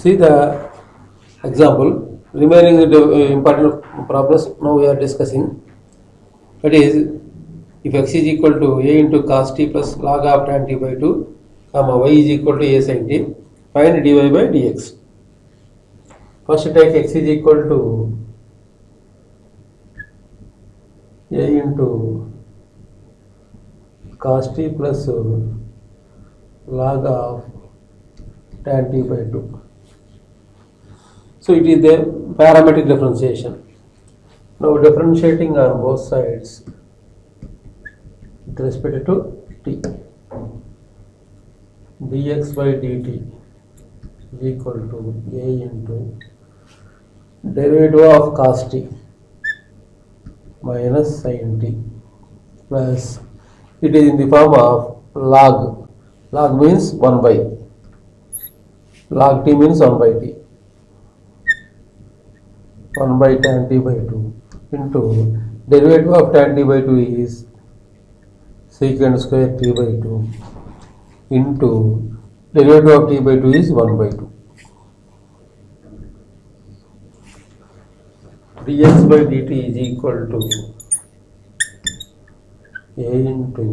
See the example. Remaining important problems now we are discussing. That is, if x is equal to a into cos t plus log of tan t by 2, comma y is equal to a sin t, find dy by dx. First take x is equal to a into cos t plus log of tan t by 2. So it is the parametric differentiation. Now differentiating on both sides with respect to t, dx by dt is equal to a into derivative of cos t minus sin t plus, it is in the form of log. Log means 1 by, log t means 1 by t, 1 by tan t by 2 into derivative of tan t by 2 is secant square t by 2 into derivative of t by 2 is 1 by 2. dx by dt is equal to a into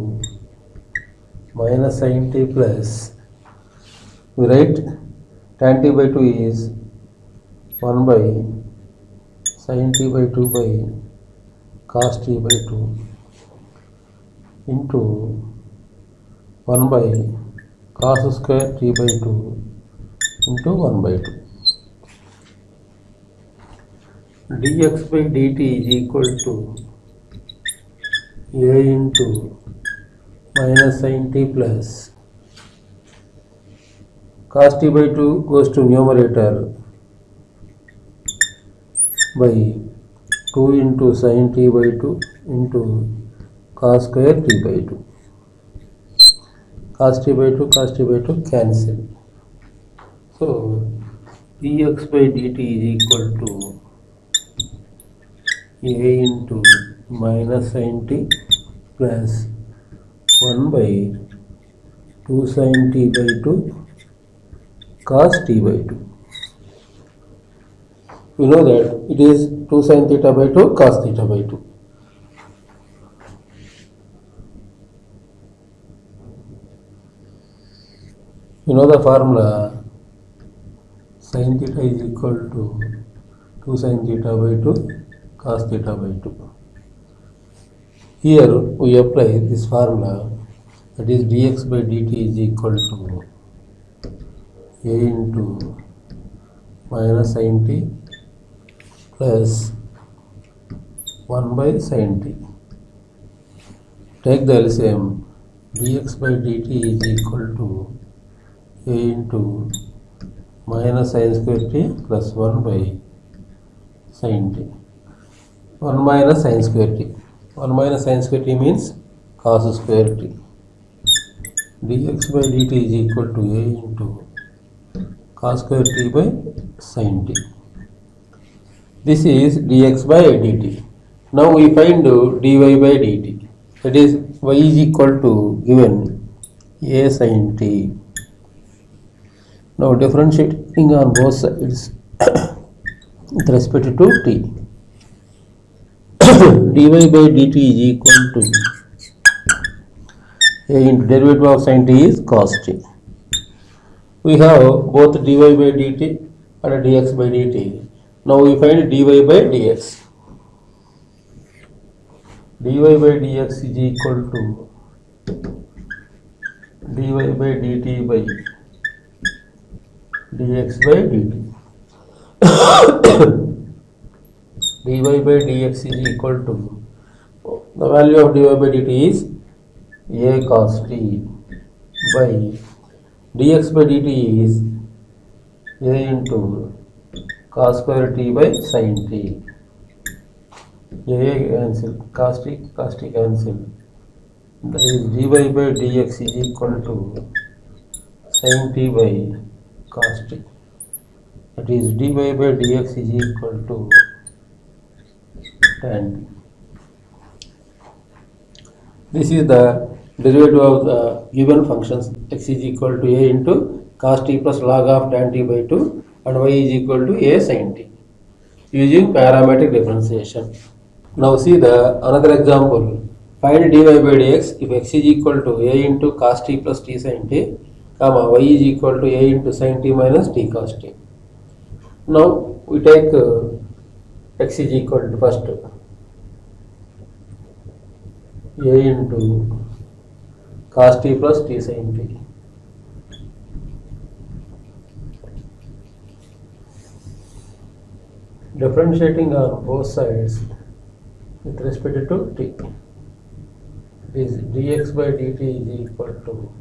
minus sin t plus, we write tan t by 2 is 1 by sin t by 2 by cos t by 2 into 1 by cos square t by 2 into 1 by 2. dx by dt is equal to a into minus sin t plus cos t by 2 goes to numerator by 2 into sin t by 2 into cos square t by 2. Cos t by 2 cancel. So dx by dt is equal to a into minus sin t plus 1 by 2 sin t by 2 cos t by 2. We know that it is 2 sin theta by 2 cos theta by 2. You know the formula, sin theta is equal to 2 sin theta by 2 cos theta by 2. Here we apply this formula, that is dx by dt is equal to a into minus sin t plus 1 by sin t. Take the LCM, dx by dt is equal to a into minus sin square t plus 1 by sin t. 1 minus sin square t. 1 minus sin square t means cos square t. dx by dt is equal to a into cos square t by sin t. This is dx by dt. Now we find dy by dt. That is y is equal to given a sin t. Now differentiating on both sides with respect to t. dy by dt is equal to a into derivative of sin t is cos t. We have both dy by dt and dx by dt. Now we find dy by dx. dy by dx is equal to dy by dt by dx by dt. dy by dx is equal to, the value of dy by dt is a cos t by dx by dt is a into cos square t by sin t. A cancel, cos t cancel. That is dy by dx is equal to sin t by cos t. That is dy by dx is equal to tan t. This is the derivative of the given functions x is equal to a into cos t plus log of tan t by 2 and y is equal to a sin t using parametric differentiation. Now see the another example. Find dy by dx if x is equal to a into cos t plus t sin t, comma y is equal to a into sin t minus t cos t. Now we take x is equal to first a into cos t plus t sin t. Differentiating on both sides with respect to t, is dx by dt is equal to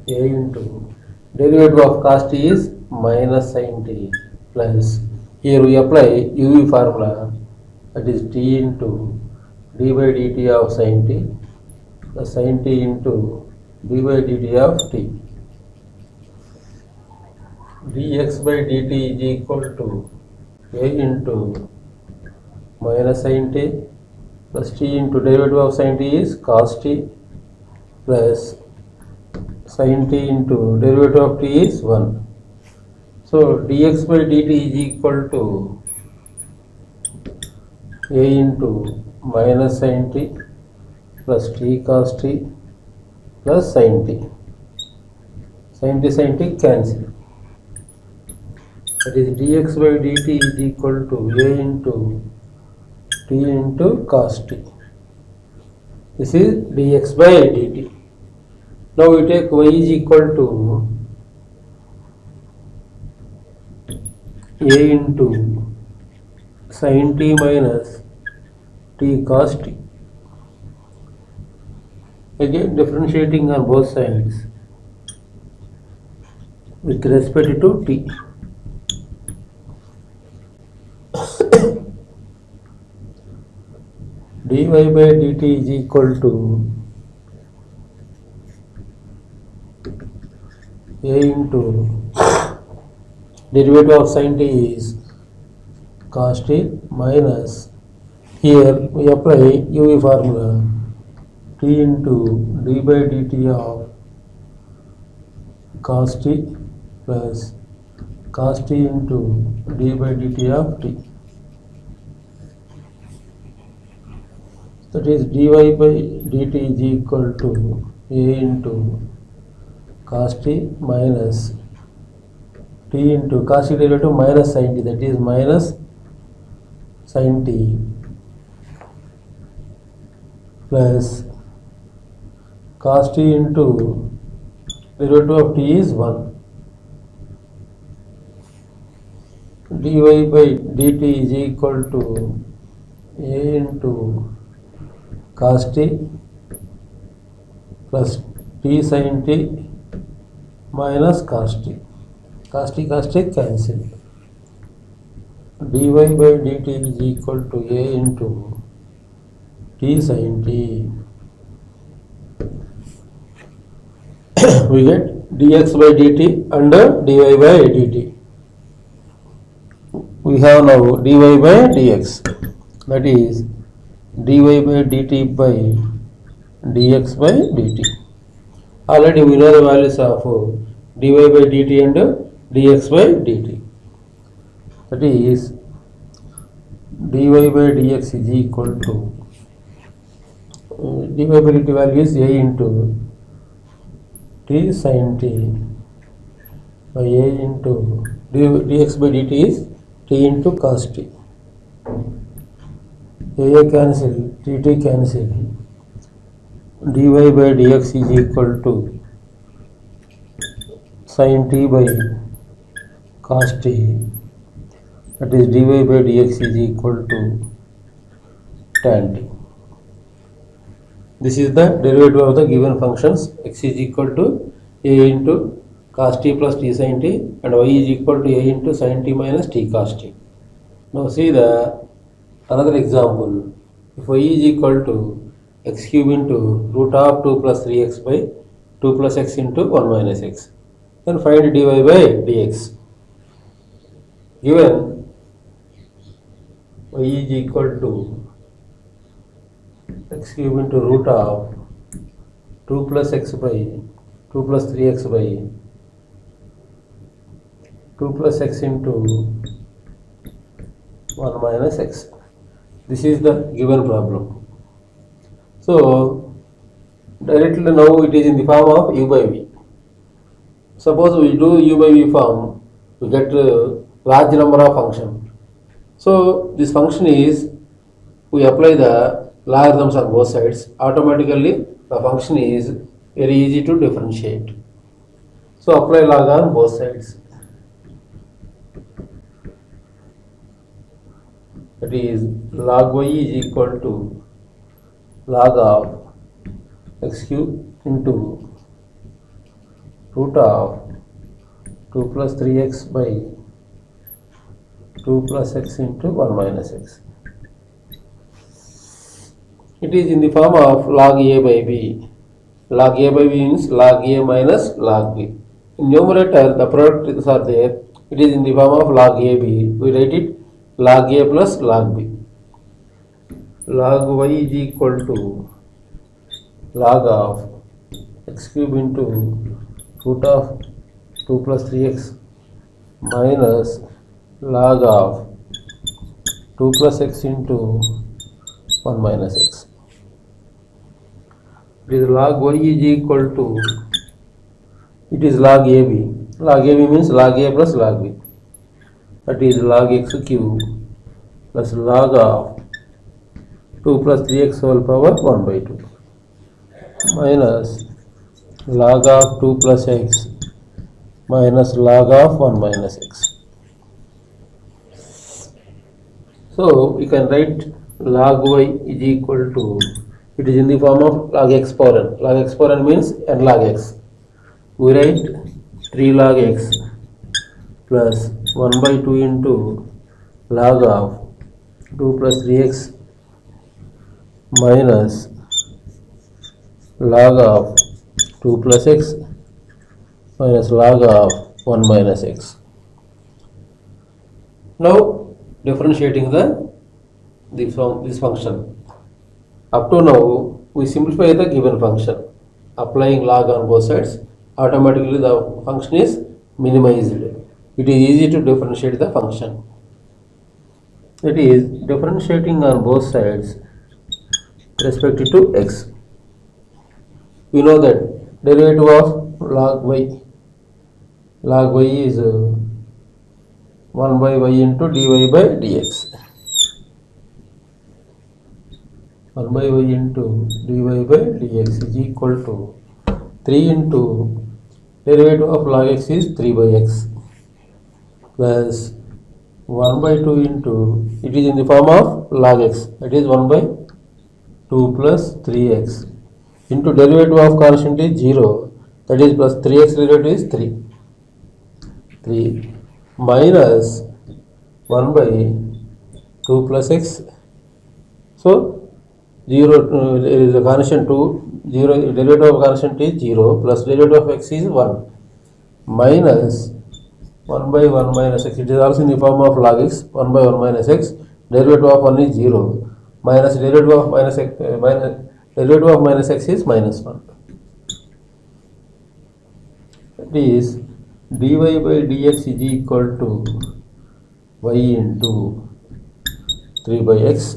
a into derivative of cos t is minus sin t plus, here we apply uv formula, that is t into d by dt of sin t plus sin t into d by dt of t. Dx by dt is equal to a into minus sin t plus t into derivative of sin t is cos t plus sin t into derivative of t is 1. So dx by dt is equal to a into minus sin t plus t cos t plus sin t. Sin t cancel. That is dx by dt is equal to a into t into cos t. This is dx by dt. Now we take y is equal to a into sin t minus t cos t. Again differentiating on both sides with respect to t. dy by dt is equal to a into derivative of sin t is cos t minus, here we apply uv formula, t into d by dt of cos t plus cos t into d by dt of t. That is dy by dt is equal to a into cos t minus t into cos t derivative minus sin t, that is minus sin t plus cos t into derivative of t is 1. dy by dt is equal to a into cos t plus t sin t minus cos t. Cos t cancel. dy by dt is equal to a into t sin t. We get dx by dt under dy by dt. We have now dy by dx, that is dy by dt by dx by dt. Already we know the values of dy by dt and dx by dt. That is dy by dx is equal to dy by dt value is a into t sin t by a into dx by dt is t into cos t. a cancel, t cancel. dy by dx is equal to sin t by cos t, that is dy by dx is equal to tan t. This is the derivative of the given functions. X is equal to a into cos t plus t sin t and y is equal to a into sin t minus t cos t. Now see the another example. If y is equal to x cube into root of 2 plus 3x by 2 plus x into 1 minus x, then find dy by dx. Given y is equal to x cube into root of 2 plus x by 2 plus 3x by 2 plus x into 1 minus x. This is the given problem. So directly now it is in the form of u by v. Suppose we do u by v form, we get a large number of function. So this function is, we apply the logarithms on both sides, automatically the function is very easy to differentiate. So apply log on both sides. That is log y is equal to log of x cube into root of 2 plus 3x by 2 plus x into 1 minus x. It is in the form of log a by b. Log a by b means log a minus log b. In numerator, the products are there. It is in the form of log a b. We write it log a plus log b. Log y is equal to log of x cube into root of 2 plus 3x minus log of 2 plus x into 1 minus x. It is log y is equal to, it is log ab. Log ab means log a plus log b. That is log x cube plus log of 2 plus 3x whole power 1 by 2 minus log of 2 plus x minus log of 1 minus x. So we can write log y is equal to, it is in the form of log x power n. Log x power n means n log x. We write 3 log x plus 1 by 2 into log of 2 plus 3x minus log of 2 plus x minus log of 1 minus x. Now differentiating this function. Up to now we simplify the given function. Applying log on both sides, automatically the function is minimized. It is easy to differentiate the function. That is differentiating on both sides respect to x. We know that derivative of log y is 1 by y into dy by dx. 1 by y into dy by dx is equal to 3 into derivative of log x is 3 by x plus 1 by 2 into, it is in the form of log x, that is 1 by 2 plus 3x into derivative of constant is 0, that is plus 3x derivative is 3 minus 1 by 2 plus x. So 0 is a constant 2, 0 derivative of constant is 0 plus derivative of x is 1 minus 1 by 1 minus x. It is also in the form of log x. 1 by 1 minus x. Derivative of 1 is 0 minus derivative of minus x, derivative of minus x is minus 1. That is dy by dx is equal to y into 3 by x,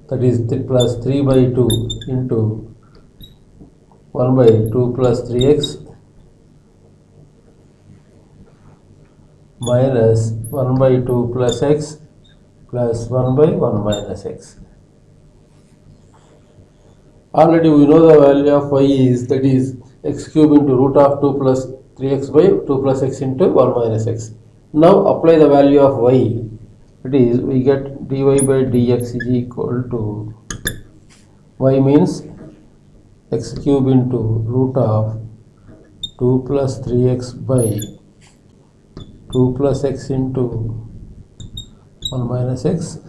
that is plus 3 by 2 into 1 by 2 plus 3x minus 1 by 2 plus x plus 1 by 1 minus x. Already we know the value of y is, that is x cube into root of 2 plus 3x by 2 plus x into 1 minus x. Now apply the value of y, that is we get dy by dx is equal to, y means x cube into root of 2 plus 3x by 2 plus x into 1 minus x,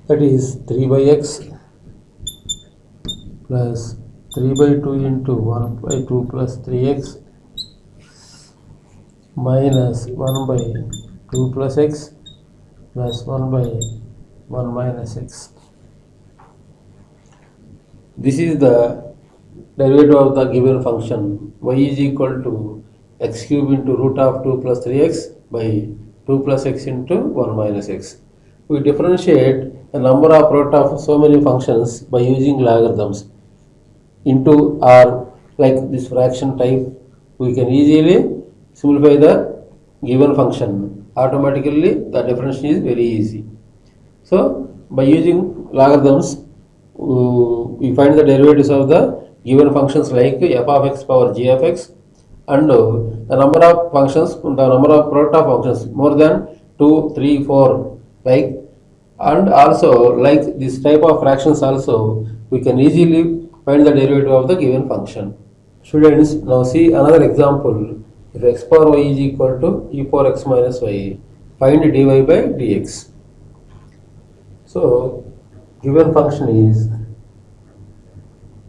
that is 3 by x plus 3 by 2 into 1 by 2 plus 3x minus 1 by 2 plus x plus 1 by 1 minus x. This is the derivative of the given function y is equal to x cube into root of 2 plus 3x by 2 plus x into 1 minus x. We differentiate a number of root of so many functions by using logarithms into or like this fraction type. We can easily simplify the given function. Automatically the differentiation is very easy. So by using logarithms, we find the derivatives of the given functions like f of x power g of x, and the number of functions, the number of product of functions more than 2, 3, 4, like, and also like this type of fractions also we can easily find the derivative of the given function. Students, now see another example. If x power y is equal to e power x minus y, find dy by dx. So given function is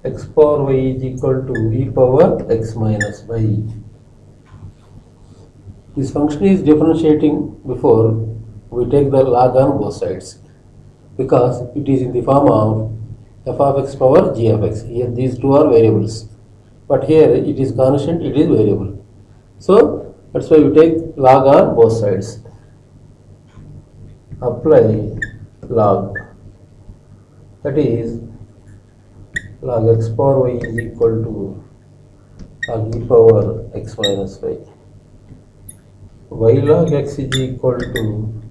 x power y is equal to e power x minus y. This function is differentiating before we take the log on both sides, because it is in the form of f of x power g of x. Here these two are variables, but here it is constant, it is variable. So that's why we take log on both sides. Apply log, that is log x power y is equal to log e power x minus y. Y log x is equal to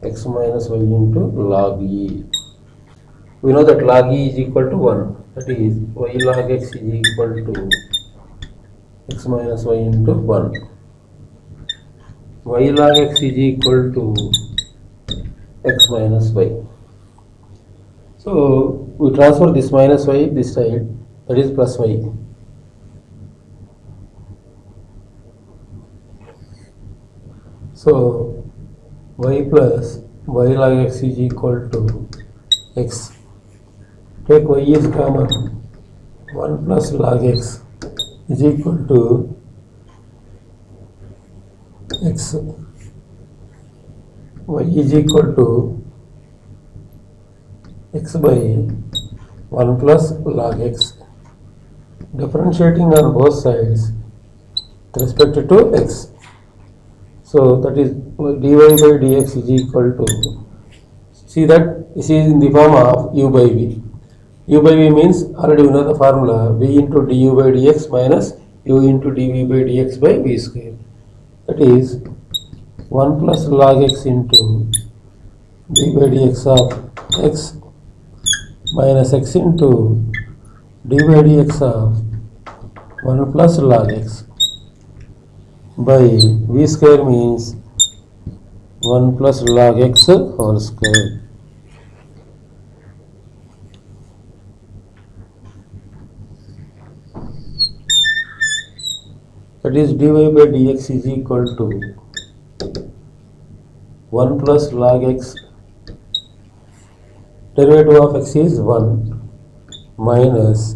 x minus y into log e. We know that log e is equal to 1. That is y log x is equal to x minus y into 1. Y log x is equal to x minus y. So we transfer this minus y this side, that is plus y. So y plus y log x is equal to x. Take y is common. 1 plus log x is equal to x. Y is equal to x by 1 plus log x. Differentiating on both sides with respect to x. So that is dy by dx is equal to, see that this is in the form of u by v. U by v means already we know the formula, v into du by dx minus u into dv by dx by v square. That is 1 plus log x into d by dx of x minus x into d by dx of 1 plus log x by v square means 1 plus log x whole square. That is dy by dx is equal to 1 plus log x, derivative of x is 1 minus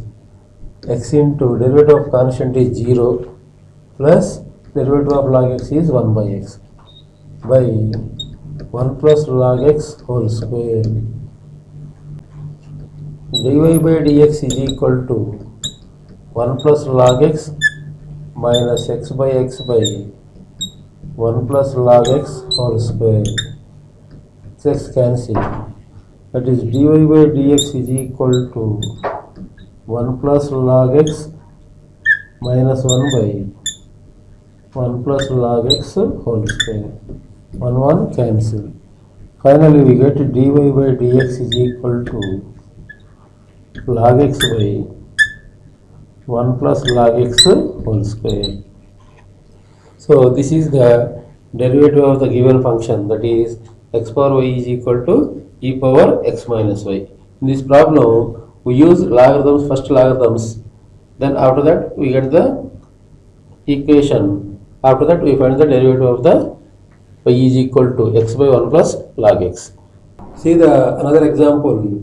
x into derivative of constant is 0 plus derivative of log x is 1 by x by 1 plus log x whole square. Dy by dx is equal to 1 plus log x minus x by 1 plus log x whole square. X cancel. That is dy by dx is equal to 1 plus log x minus 1 by 1 plus log x whole square. 1 cancel. Finally we get dy by dx is equal to log x by 1 plus log x whole square. So this is the derivative of the given function, that is x power y is equal to e power x minus y. In this problem we use logarithms, first logarithms, then after that we get the equation. After that we find the derivative of the y is equal to x by 1 plus log x. See the another example.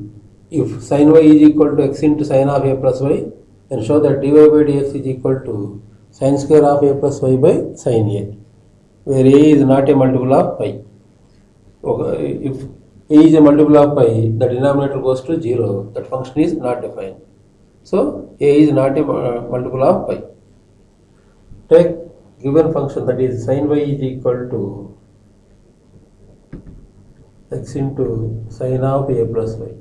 If sin y is equal to x into sin of a plus y, then show that dy by dx is equal to sin square of a plus y by sin a, where a is not a multiple of pi. Okay, if a is a multiple of pi, the denominator goes to 0, that function is not defined. So a is not a multiple of y. Take given function, that is sin y is equal to x into sin of a plus y.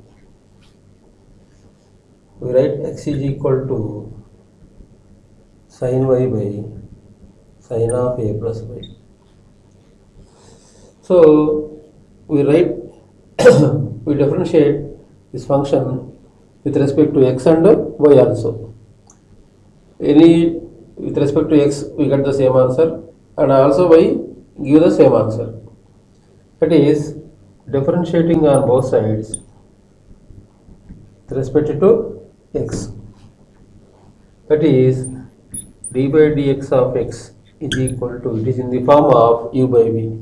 We write x is equal to sin y by sin of a plus y. So we write we differentiate this function with respect to x and y also. Any with respect to x we get the same answer, and also y give the same answer. That is differentiating on both sides with respect to x. That is d by dx of x is equal to, it is in the form of u by v.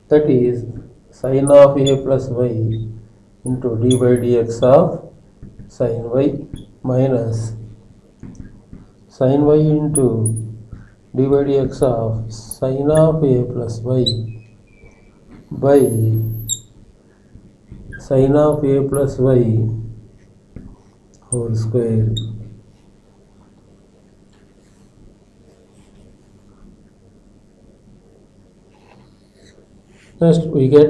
That is sin of a plus y into d by dx of sin y minus sin y into d by dx of sin of a plus y by sin of a plus y whole square. Next we get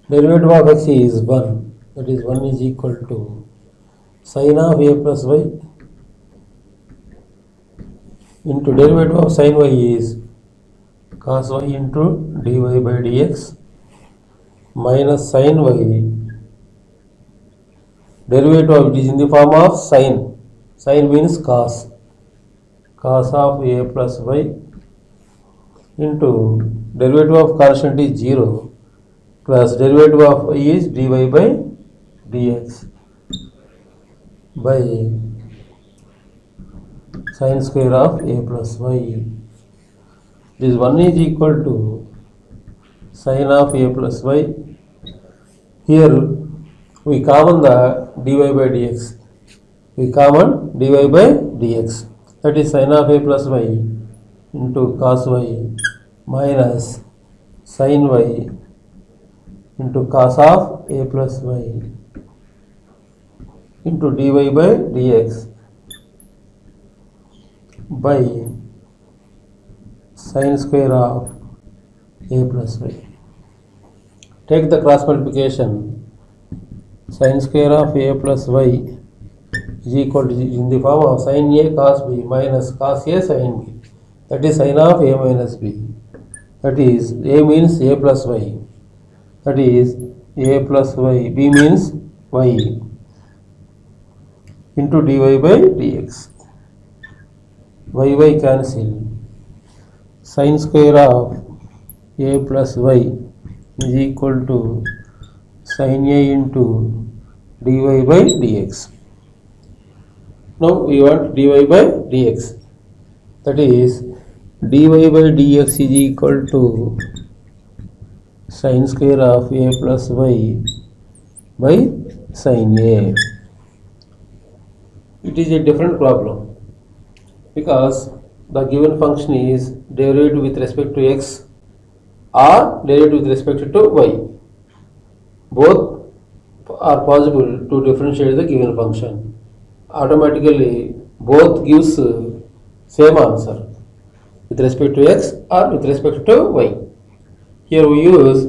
derivative of x is 1, that is 1 is equal to sin of a plus y into derivative of sin y is cos y into dy by dx minus sin y, derivative of it is in the form of sin. Sin means cos of a plus y into derivative of constant is 0 plus derivative of y is dy by dx by sin square of a plus y. This 1 is equal to sin of a plus y. Here we common the dy by dx. We common dy by dx. That is sin of a plus y into cos y minus sin y into cos of a plus y into dy by dx by sin square of a plus y. Take the cross multiplication. Sin square of a plus y is equal to, in the form of sin a cos b minus cos a sin b. That is sin of a minus b. That is a means a plus y. That is a plus y. B means y into dy by dx. Y cancel. Sin square of a plus y is equal to sin a into dy by dx. Now we want dy by dx. That is dy by dx is equal to sin square of a plus y by sin a. It is a different problem because the given function is derivative with respect to x or derivative with respect to y. Both are possible to differentiate the given function. Automatically both gives same answer with respect to x or with respect to y. Here we use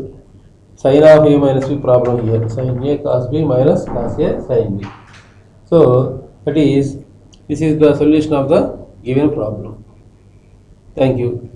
sin of a minus b problem here. Sin a cos b minus cos a sin b. So this is the solution of the given problem. Thank you.